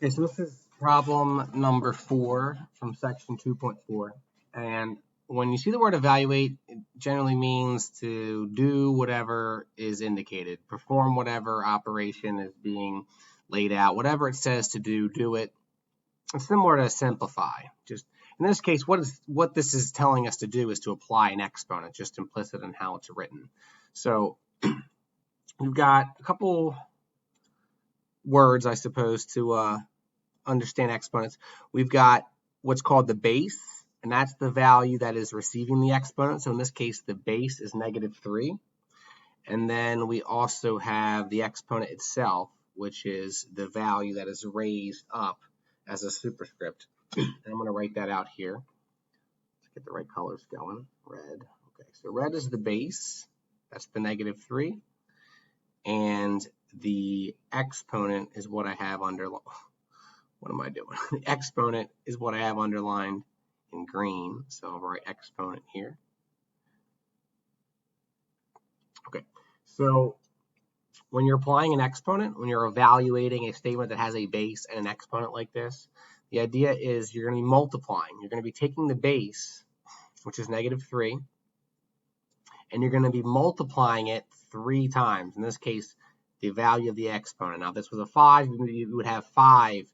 Okay, so this is problem number 4 from section 2.4. And when you see the word evaluate, it generally means to do whatever is indicated, perform whatever operation is being laid out, whatever it says to do it. It's similar to simplify. Just in this case, what this is telling us to do is to apply an exponent, just implicit in how it's written. So we've got a couple words, I suppose, to understand exponents. We've got what's called the base, and that's the value that is receiving the exponent. So in this case, the base is -3. And then we also have the exponent itself, which is the value that is raised up as a superscript. And I'm going to write that out here. Let's get the right colors going. Red. Okay, so red is the base. That's the -3. And the exponent is what I have underlined. What am I doing? The exponent is what I have underlined in green. So I'll write exponent here. Okay, so when you're applying an exponent, when you're evaluating a statement that has a base and an exponent like this, the idea is you're going to be multiplying. You're going to be taking the base, which is -3, and you're going to be multiplying it 3 times. In this case, the value of the exponent. Now, if this was a 5, you would have 5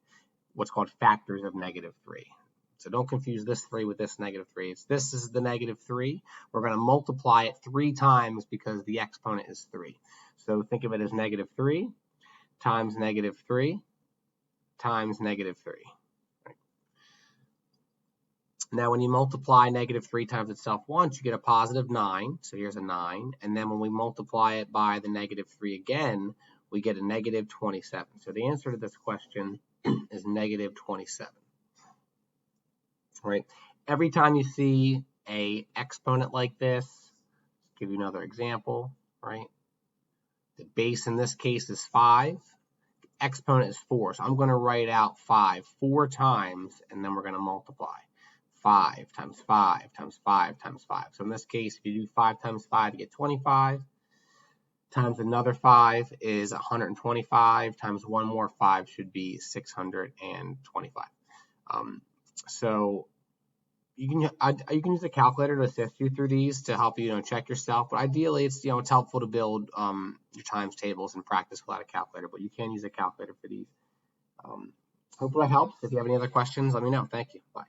what's called factors of -3. So don't confuse this 3 with this -3. This is the -3. We're going to multiply it 3 times because the exponent is 3. So think of it as -3 times -3 times -3. Right. Now, when you multiply -3 times itself once, you get a +9. So here's a 9. And then when we multiply it by the -3 again, we get a -27. So the answer to this question is -27. Right? Every time you see a exponent like this, I'll give you another example, right? The base in this case is 5. The exponent is 4. So I'm going to write out 5 4 times, and then we're going to multiply. 5 times 5 times 5 times 5. So in this case, if you do 5 times 5, you get 25. Times another 5 is 125. Times one more 5 should be 625. So you can use a calculator to assist you through these to help you check yourself. But ideally, it's helpful to build your times tables and practice without a calculator. But you can use a calculator for these. Hopefully that helps. If you have any other questions, let me know. Thank you. Bye.